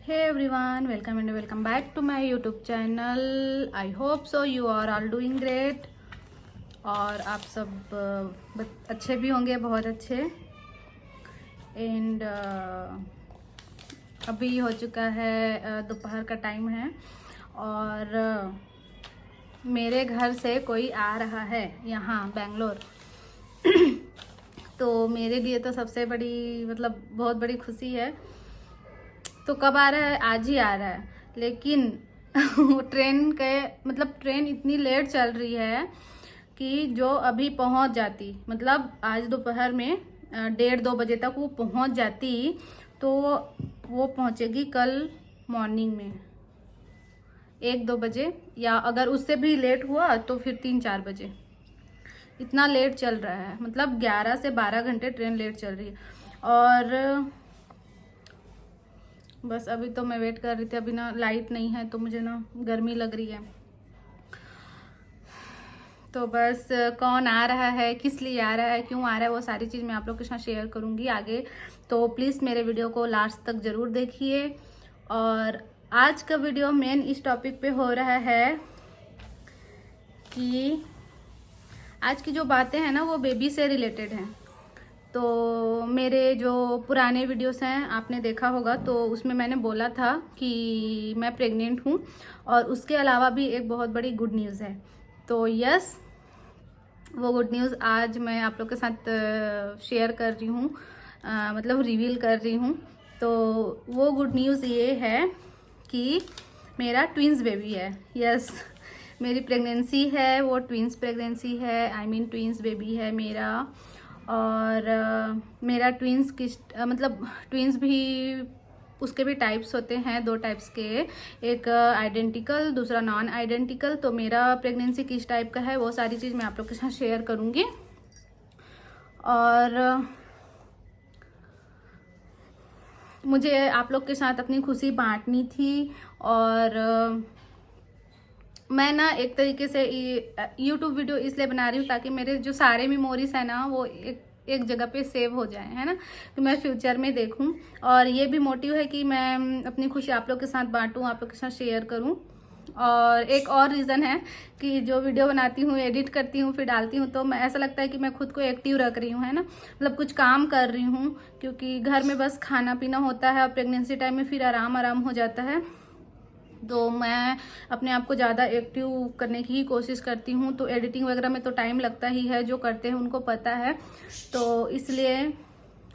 Hey everyone, welcome and welcome back to my YouTube channel. I hope so you are all doing great. और आप सब अच्छे भी होंगे, बहुत अच्छे. एंड अभी हो चुका है दोपहर का टाइम है और मेरे घर से कोई आ रहा है यहाँ बेंगलोर. तो मेरे लिए तो सबसे बड़ी बहुत बड़ी खुशी है. तो कब आ रहा है? आज ही आ रहा है. लेकिन ट्रेन इतनी लेट चल रही है कि जो अभी पहुंच जाती, आज दोपहर में 1:30-2 बजे तक वो पहुंच जाती, तो वो पहुंचेगी कल मॉर्निंग में 1-2 बजे, या अगर उससे भी लेट हुआ तो फिर 3-4 बजे. इतना लेट चल रहा है, 11 से 12 घंटे ट्रेन लेट चल रही है. और बस अभी तो मैं वेट कर रही थी. अभी ना लाइट नहीं है तो मुझे ना गर्मी लग रही है. तो बस कौन आ रहा है, किस लिए आ रहा है, क्यों आ रहा है, वो सारी चीज़ मैं आप लोग के साथ शेयर करूँगी आगे. तो प्लीज़ मेरे वीडियो को लास्ट तक ज़रूर देखिए. और आज का वीडियो मेन इस टॉपिक पे हो रहा है कि आज की जो बातें हैं ना वो बेबी से रिलेटेड हैं. तो मेरे जो पुराने वीडियोस हैं आपने देखा होगा, तो उसमें मैंने बोला था कि मैं प्रेग्नेंट हूँ. और उसके अलावा भी एक बहुत बड़ी गुड न्यूज़ है. तो यस, वो गुड न्यूज़ आज मैं आप लोग के साथ शेयर कर रही हूँ, रिवील कर रही हूँ. तो वो गुड न्यूज़ ये है कि मेरा ट्विंस बेबी है. यस, मेरी प्रेगनेंसी है वो ट्विंस प्रेगनेंसी है. ट्विंस बेबी है मेरा. और मेरा ट्विंस ट्विंस भी उसके भी टाइप्स होते हैं, 2 टाइप्स के. एक आइडेंटिकल, दूसरा नॉन आइडेंटिकल. तो मेरा प्रेगनेंसी किस टाइप का है वो सारी चीज़ मैं आप लोग के साथ शेयर करूँगी. और मुझे आप लोग के साथ अपनी खुशी बांटनी थी. और मैं ना एक तरीके से यूट्यूब वीडियो इसलिए बना रही हूँ ताकि मेरे जो सारे मेमोरीज है ना वो एक जगह पे सेव हो जाए, है ना. तो मैं फ्यूचर में देखूँ. और ये भी मोटिव है कि मैं अपनी खुशी आप लोग के साथ बांटूँ, आप लोग के साथ शेयर करूँ. और एक और रीज़न है कि जो वीडियो बनाती हूँ, एडिट करती हूँ, फिर डालती हूँ, तो मैं ऐसा लगता है कि मैं खुद को एक्टिव रख रही हूँ, है ना. कुछ काम कर रही हूँ, क्योंकि घर में बस खाना पीना होता है और प्रेगनेंसी टाइम में फिर आराम हो जाता है. तो मैं अपने आप को ज़्यादा एक्टिव करने की ही कोशिश करती हूँ. तो एडिटिंग वगैरह में तो टाइम लगता ही है, जो करते हैं उनको पता है. तो इसलिए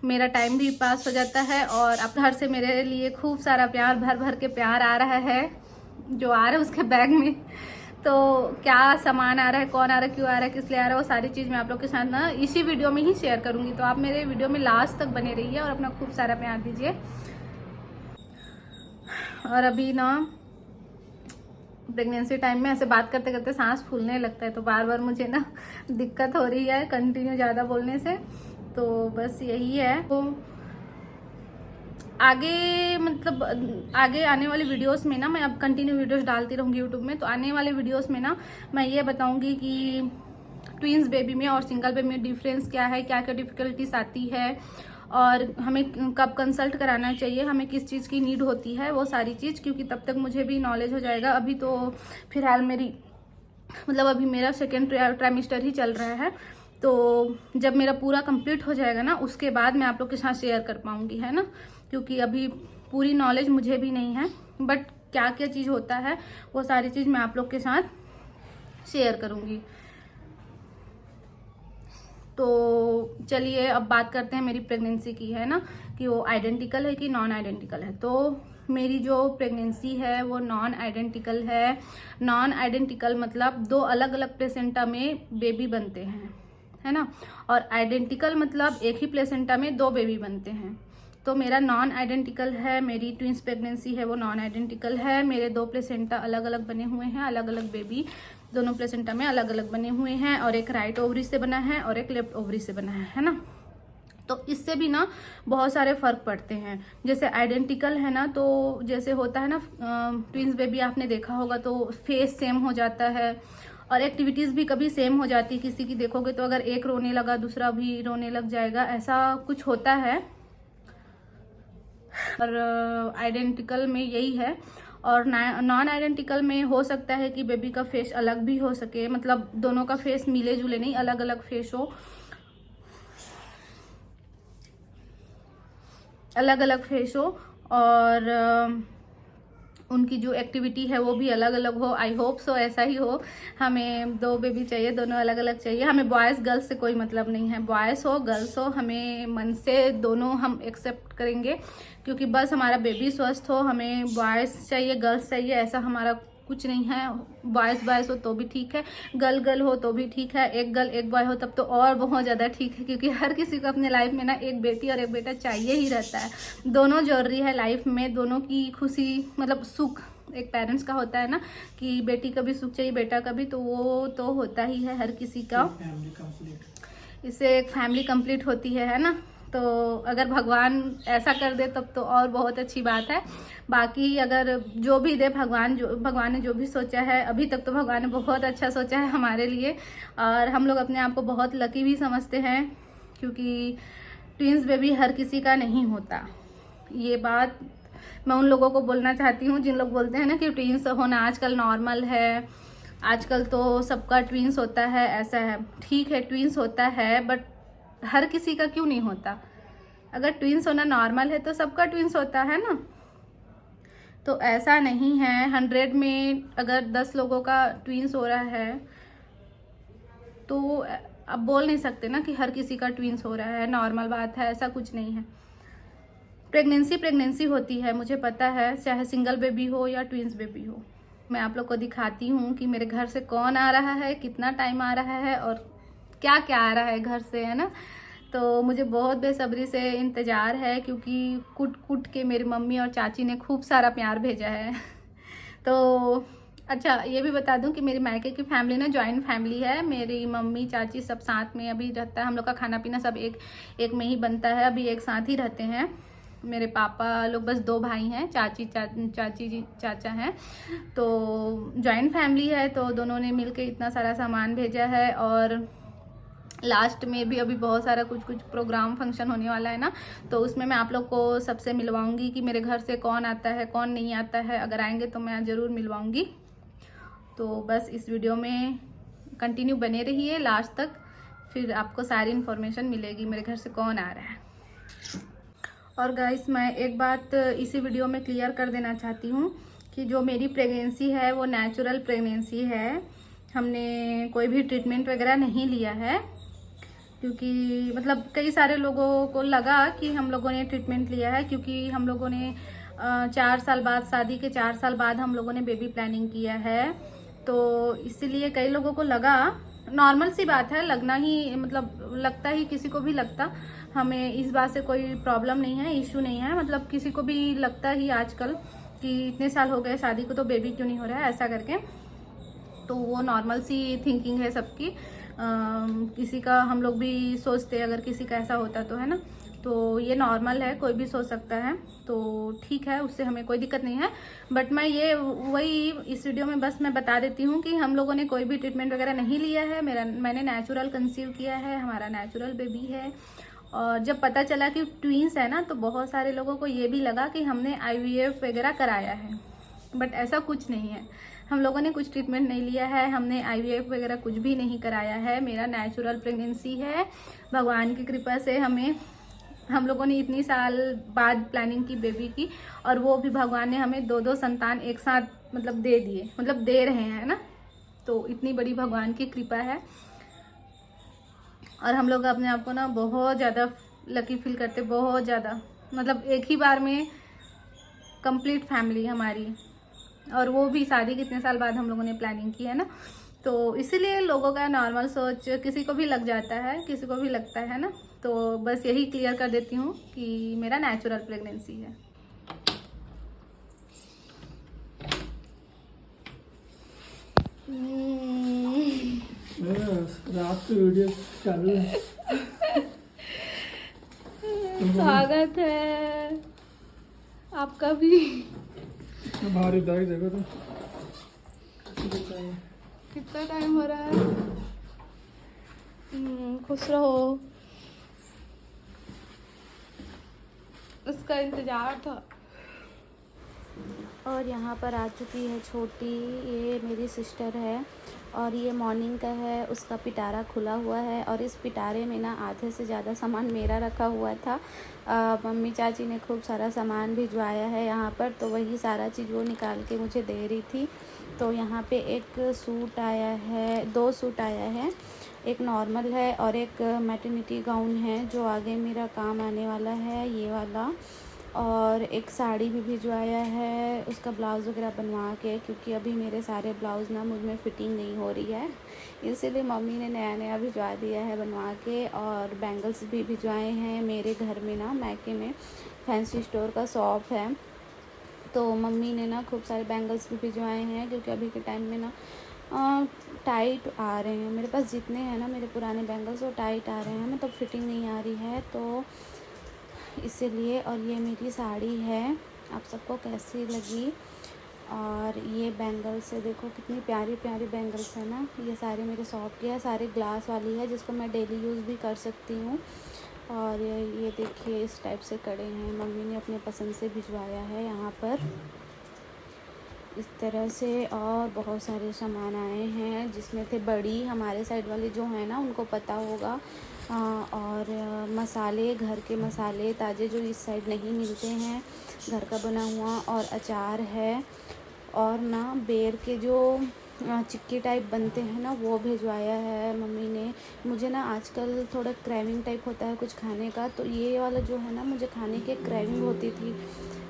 मेरा टाइम भी पास हो जाता है. और अब घर से मेरे लिए खूब सारा प्यार, भर भर के प्यार आ रहा है. जो आ रहा है उसके बैग में तो क्या सामान आ रहा है, कौन आ रहा है, क्यों आ रहा है, किस लिए आ रहा है, वो सारी चीज़ मैं आप लोग के साथ ना इसी वीडियो में ही शेयर करूँगी. तो आप मेरे वीडियो में लास्ट तक बने रहिए और अपना खूब सारा प्यार दीजिए. और अभी ना प्रेगनेंसी टाइम में ऐसे बात करते करते सांस फूलने लगता है, तो बार बार मुझे ना दिक्कत हो रही है कंटिन्यू ज़्यादा बोलने से. तो बस यही है. तो आगे आने वाले वीडियोस में ना मैं अब कंटिन्यू वीडियोस डालती रहूँगी यूट्यूब में. तो आने वाले वीडियोस में ना मैं ये बताऊँगी कि ट्विंस बेबी में और सिंगल बेबी में डिफरेंस क्या है, क्या क्या डिफ़िकल्टीज आती है, और हमें कब कंसल्ट कराना चाहिए, हमें किस चीज़ की नीड होती है, वो सारी चीज़. क्योंकि तब तक मुझे भी नॉलेज हो जाएगा. अभी तो फिलहाल अभी मेरा 2nd ट्राइमेस्टर ही चल रहा है. तो जब मेरा पूरा कंप्लीट हो जाएगा ना, उसके बाद मैं आप लोग के साथ शेयर कर पाऊँगी, है ना. क्योंकि अभी पूरी नॉलेज मुझे भी नहीं है, बट क्या क्या चीज़ होता है वो सारी चीज़ मैं आप लोग के साथ शेयर करूँगी. तो चलिए अब बात करते हैं मेरी प्रेगनेंसी की, है ना, कि वो आइडेंटिकल है कि नॉन आइडेंटिकल है. तो मेरी जो प्रेगनेंसी है वो नॉन आइडेंटिकल है. नॉन आइडेंटिकल 2 अलग अलग प्लेसेंटा में बेबी बनते हैं, है ना. और आइडेंटिकल एक ही प्लेसेंटा में 2 बेबी बनते हैं. तो मेरा नॉन आइडेंटिकल है. मेरी ट्विंस प्रेगनेंसी है वो नॉन आइडेंटिकल है. मेरे 2 प्लेसेंटा अलग अलग बने हुए हैं, अलग अलग बेबी दोनों प्लेसेंटा में अलग अलग बने हुए हैं. और एक राइट ओवरी से बना है और एक लेफ्ट ओवरी से बना है ना. तो इससे भी ना बहुत सारे फ़र्क पड़ते हैं. जैसे आइडेंटिकल है ना, तो जैसे होता है ना ट्विंस बेबी आपने देखा होगा तो फेस सेम हो जाता है और एक्टिविटीज़ भी कभी सेम हो जाती है. किसी की देखोगे तो अगर एक रोने लगा दूसरा भी रोने लग जाएगा, ऐसा कुछ होता है. और आइडेंटिकल में यही है। और नॉन आइडेंटिकल में हो सकता है कि बेबी का फेस अलग भी हो सके, मतलब दोनों का फेस मिले जुले नहीं, अलग अलग फेस हो, अलग अलग फेस हो। और उनकी जो एक्टिविटी है वो भी अलग अलग हो। आई होप सो ऐसा ही हो। हमें 2 बेबी चाहिए, दोनों अलग अलग चाहिए। हमें बॉयज़ गर्ल्स से कोई मतलब नहीं है, बॉयज़ हो गर्ल्स हो, हमें मन से दोनों हम एक्सेप्ट करेंगे, क्योंकि बस हमारा बेबी स्वस्थ हो। हमें बॉयज़ चाहिए गर्ल्स चाहिए ऐसा हमारा कुछ नहीं है। बॉयज़ बॉयज़ हो तो भी ठीक है, गर्ल गर्ल हो तो भी ठीक है, एक गर्ल एक बॉय हो तब तो और बहुत ज़्यादा ठीक है, क्योंकि हर किसी को अपने लाइफ में ना एक बेटी और एक बेटा चाहिए ही रहता है। दोनों जरूरी है लाइफ में, दोनों की खुशी मतलब सुख एक पेरेंट्स का होता है ना, कि बेटी का भी सुख चाहिए बेटा का भी, तो वो तो होता ही है हर किसी का। इससे एक फैमिली कंप्लीट होती है ना। तो अगर भगवान ऐसा कर दे तब तो और बहुत अच्छी बात है। बाकी अगर जो भी दे भगवान ने जो भी सोचा है, अभी तक तो भगवान ने बहुत अच्छा सोचा है हमारे लिए। और हम लोग अपने आप को बहुत लकी भी समझते हैं, क्योंकि ट्विंस बेबी हर किसी का नहीं होता। ये बात मैं उन लोगों को बोलना चाहती हूँ जिन लोग बोलते हैं ना कि ट्विंस होना आजकल नॉर्मल है, आजकल तो सबका ट्विंस होता है, ऐसा है। ठीक है ट्विंस होता है, बट हर किसी का क्यों नहीं होता? अगर ट्विंस होना नॉर्मल है तो सबका ट्विंस होता है ना। तो ऐसा नहीं है, 100 में अगर 10 लोगों का ट्विंस हो रहा है तो अब बोल नहीं सकते ना कि हर किसी का ट्विंस हो रहा है, नॉर्मल बात है, ऐसा कुछ नहीं है। प्रेगनेंसी होती है, मुझे पता है, चाहे सिंगल बेबी हो या ट्विंस बेबी हो। मैं आप लोग को दिखाती हूँ कि मेरे घर से कौन आ रहा है, कितना टाइम आ रहा है और क्या क्या आ रहा है घर से, है ना। तो मुझे बहुत बेसब्री से इंतज़ार है, क्योंकि कुट कुट के मेरी मम्मी और चाची ने खूब सारा प्यार भेजा है। तो अच्छा ये भी बता दूं कि मेरी मायके की फैमिली ना जॉइंट फैमिली है। मेरी मम्मी चाची सब साथ में अभी रहता है, हम लोग का खाना पीना सब एक में ही बनता है, अभी एक साथ ही रहते हैं। मेरे पापा लोग बस 2 भाई हैं, चाची जी चाचा हैं। तो जॉइंट फैमिली है, तो दोनों ने मिलके इतना सारा सामान भेजा है। और लास्ट में भी अभी बहुत सारा कुछ प्रोग्राम फंक्शन होने वाला है ना, तो उसमें मैं आप लोग को सबसे मिलवाऊंगी कि मेरे घर से कौन आता है कौन नहीं आता है। अगर आएंगे तो मैं ज़रूर मिलवाऊंगी। तो बस इस वीडियो में कंटिन्यू बने रहिए लास्ट तक, फिर आपको सारी इन्फॉर्मेशन मिलेगी मेरे घर से कौन आ रहा है। और गाइस मैं एक बात इसी वीडियो में क्लियर कर देना चाहती हूँ कि जो मेरी प्रेगनेंसी है वो नेचुरल प्रेगनेंसी है। हमने कोई भी ट्रीटमेंट वगैरह नहीं लिया है, क्योंकि मतलब कई सारे लोगों को लगा कि हम लोगों ने ट्रीटमेंट लिया है, क्योंकि हम लोगों ने 4 साल बाद, शादी के 4 साल बाद हम लोगों ने बेबी प्लानिंग किया है। तो इसीलिए कई लोगों को लगा, नॉर्मल सी बात है, लगना ही मतलब लगता ही, किसी को भी लगता। हमें इस बात से कोई प्रॉब्लम नहीं है, इशू नहीं है, मतलब किसी को भी लगता ही आजकल कि इतने साल हो गए शादी को तो बेबी क्यों नहीं हो रहा है, ऐसा करके। तो वो नॉर्मल सी थिंकिंग है सबकी। किसी का हम लोग भी सोचते, अगर किसी का ऐसा होता तो, है ना। तो ये नॉर्मल है, कोई भी सोच सकता है, तो ठीक है, उससे हमें कोई दिक्कत नहीं है। बट मैं ये वही इस वीडियो में बस मैं बता देती हूँ कि हम लोगों ने कोई भी ट्रीटमेंट वगैरह नहीं लिया है। मैंने नेचुरल कंसीव किया है, हमारा नेचुरल बेबी है। और जब पता चला कि ट्विंस है ना, तो बहुत सारे लोगों को ये भी लगा कि हमने IVF वगैरह कराया है, बट ऐसा कुछ नहीं है। हम लोगों ने कुछ ट्रीटमेंट नहीं लिया है, हमने IVF वगैरह कुछ भी नहीं कराया है। मेरा नेचुरल प्रेगनेंसी है, भगवान की कृपा से हम लोगों ने इतनी साल बाद प्लानिंग की बेबी की, और वो भी भगवान ने हमें 2 संतान एक साथ मतलब दे दिए, मतलब दे रहे हैं ना। तो इतनी बड़ी भगवान की कृपा है। और हम लोग अपने आप को ना बहुत ज़्यादा लकी फील करते, बहुत ज़्यादा, मतलब एक ही बार में कंप्लीट फैमिली हमारी, और वो भी शादी कितने साल बाद हम लोगों ने प्लानिंग की है ना। तो इसीलिए लोगों का नॉर्मल सोच किसी को भी लग जाता है, किसी को भी लगता है ना। तो बस यही क्लियर कर देती हूँ कि मेरा नेचुरल प्रेगनेंसी है। रात की वीडियो चालू है। स्वागत है आपका भी। भारी बैग देखो तो कितना टाइम हो रहा है। खुश रहो। उसका इंतजार था। और यहाँ पर आ चुकी है छोटी, ये मेरी सिस्टर है और ये मॉर्निंग का है। उसका पिटारा खुला हुआ है और इस पिटारे में ना आधे से ज़्यादा सामान मेरा रखा हुआ था। मम्मी चाची ने खूब सारा सामान भिजवाया है यहाँ पर, तो वही सारा चीज़ वो निकाल के मुझे दे रही थी। तो यहाँ पे एक सूट आया है, 2 सूट आया है, एक नॉर्मल है और एक मैटरनिटी गाउन है जो आगे मेरा काम आने वाला है, ये वाला। और एक साड़ी भी भिजवाया है, उसका ब्लाउज़ वगैरह बनवा के, क्योंकि अभी मेरे सारे ब्लाउज़ ना मुझ में फ़िटिंग नहीं हो रही है, इसीलिए मम्मी ने नया नया भिजवा दिया है बनवा के। और बैंगल्स भी भिजवाए हैं। मेरे घर में ना मैके में फैंसी स्टोर का शॉप है, तो मम्मी ने ना खूब सारे बैंगल्स भी भिजवाए हैं, क्योंकि अभी के टाइम में ना टाइट आ रहे हैं। मेरे पास जितने हैं ना मेरे पुराने बैंगल्स वो टाइट आ रहे हैं, मतलब फ़िटिंग नहीं आ रही है, तो इसीलिए। और ये मेरी साड़ी है, आप सबको कैसी लगी। और ये बैंगल्स है, देखो कितनी प्यारी प्यारी बैंगल्स है ना। ये सारे मेरे शॉप के हैं, सारे ग्लास वाली है जिसको मैं डेली यूज़ भी कर सकती हूँ। और ये देखिए इस टाइप से कड़े हैं, मम्मी ने अपने पसंद से भिजवाया है यहाँ पर इस तरह से। और बहुत सारे सामान आए हैं जिसमें थे बड़ी, हमारे साइड वाले जो हैं ना उनको पता होगा। और मसाले, घर के मसाले ताज़े जो इस साइड नहीं मिलते हैं, घर का बना हुआ। और अचार है, और ना बेर के जो चिक्की टाइप बनते हैं ना वो भिजवाया है मम्मी ने। मुझे ना आजकल थोड़ा क्रेविंग टाइप होता है कुछ खाने का, तो ये वाला जो है ना मुझे खाने की क्रेविंग होती थी।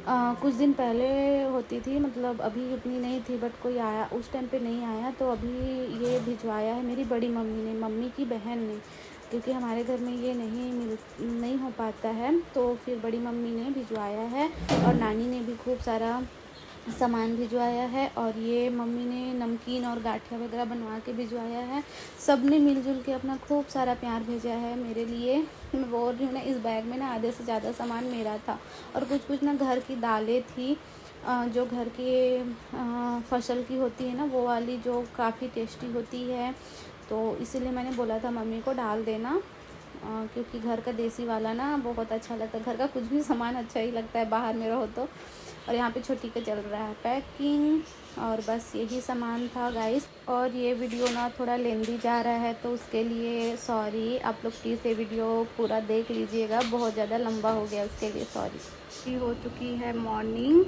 कुछ दिन पहले होती थी, मतलब अभी उतनी नहीं थी, बट कोई आया उस टाइम पे नहीं आया, तो अभी ये भिजवाया है मेरी बड़ी मम्मी ने, मम्मी की बहन ने, क्योंकि हमारे घर में ये नहीं हो पाता है, तो फिर बड़ी मम्मी ने भिजवाया है। और नानी ने भी खूब सारा सामान भिजवाया है। और ये मम्मी ने नमकीन और गाठिया वगैरह बनवा के भिजवाया है। सब ने मिलजुल के अपना खूब सारा प्यार भेजा है मेरे लिए। मैं बोल रही हूँ ना, इस बैग में ना आधे से ज़्यादा सामान मेरा था। और कुछ कुछ ना घर की दालें थी, जो घर के फसल की होती है ना वो वाली, जो काफ़ी टेस्टी होती है, तो इसीलिए मैंने बोला था मम्मी को डाल देना, क्योंकि घर का देसी वाला ना बहुत अच्छा लगता है। घर का कुछ भी सामान अच्छा ही लगता है बाहर में रहो तो। और यहाँ पे छोटी का चल रहा है पैकिंग, और बस यही सामान था गाइस। और ये वीडियो ना थोड़ा लेंदी जा रहा है, तो उसके लिए सॉरी। आप लोग प्लीज़ ये वीडियो पूरा देख लीजिएगा, बहुत ज़्यादा लंबा हो गया, उसके लिए सॉरी। हो चुकी है मॉर्निंग,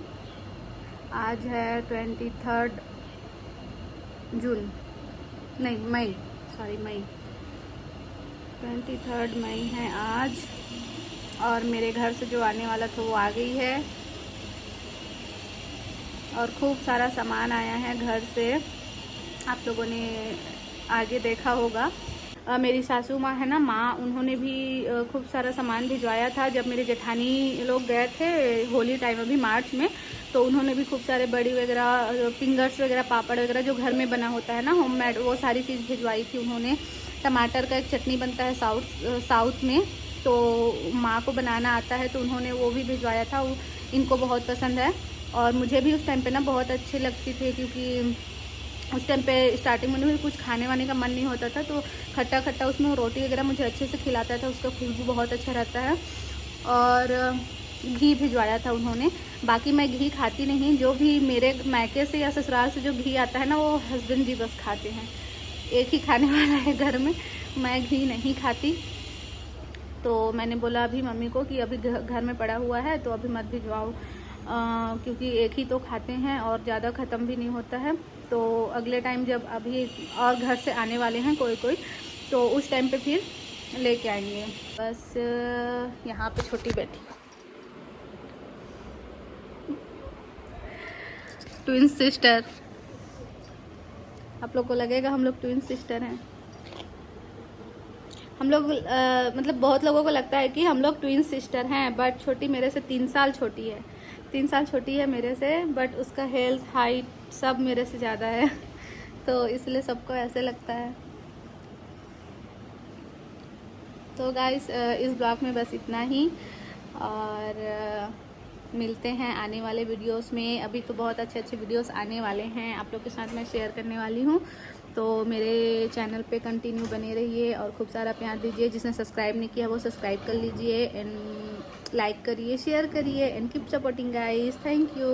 आज है 23 जून, नहीं मई, सॉरी मई, 23 मई है आज। और मेरे घर से जो आने वाला था वो आ गई है, और खूब सारा सामान आया है घर से, आप लोगों ने आगे देखा होगा। मेरी सासू माँ है ना, माँ, उन्होंने भी खूब सारा सामान भिजवाया था। जब मेरे जेठानी लोग गए थे होली टाइम, अभी मार्च में, तो उन्होंने भी खूब सारे बड़ी वगैरह, फिंगर्स वगैरह, पापड़ वगैरह जो घर में बना होता है ना होममेड, वो सारी चीज़ भिजवाई थी उन्होंने। टमाटर का एक चटनी बनता है साउथ में, तो माँ को बनाना आता है, तो उन्होंने वो भी भिजवाया था, इनको बहुत पसंद है। और मुझे भी उस टाइम पे ना बहुत अच्छी लगती थी, क्योंकि उस टाइम पे स्टार्टिंग में मुझे कुछ खाने वाने का मन नहीं होता था, तो खट्टा खट्टा उसमें रोटी वगैरह मुझे अच्छे से खिलाता था, उसका खुशबू बहुत अच्छा रहता है। और घी भिजवाया था उन्होंने। बाकी मैं घी खाती नहीं, जो भी मेरे मायके से या ससुराल से जो घी आता है ना वो हस्बैंड जी बस खाते हैं, एक ही खाने वाला है घर में, मैं घी नहीं खाती। तो मैंने बोला अभी मम्मी को कि अभी घर में पड़ा हुआ है तो अभी मत भिजवाओ, क्योंकि एक ही तो खाते हैं और ज़्यादा ख़त्म भी नहीं होता है। तो अगले टाइम जब अभी और घर से आने वाले हैं कोई कोई, तो उस टाइम पे फिर लेके आएंगे। बस यहाँ पे छोटी बैठी, ट्विन सिस्टर, आप लोग को लगेगा हम लोग ट्विन सिस्टर हैं। हम लोग मतलब बहुत लोगों को लगता है कि हम लोग ट्विन सिस्टर हैं, बट छोटी मेरे से 3 साल छोटी है, 3 साल छोटी है मेरे से, बट उसका हेल्थ, हाइट सब मेरे से ज़्यादा है, तो इसलिए सबको ऐसे लगता है। तो गाइस इस ब्लॉग में बस इतना ही, और मिलते हैं आने वाले वीडियोस में। अभी तो बहुत अच्छे अच्छे वीडियोस आने वाले हैं, आप लोग के साथ मैं शेयर करने वाली हूँ, तो मेरे चैनल पे कंटिन्यू बने रहिए और खूब सारा प्यार दीजिए। जिसने सब्सक्राइब नहीं किया वो सब्सक्राइब कर लीजिए। एंड लाइक करिए, शेयर करिए and keep supporting guys. Thank you.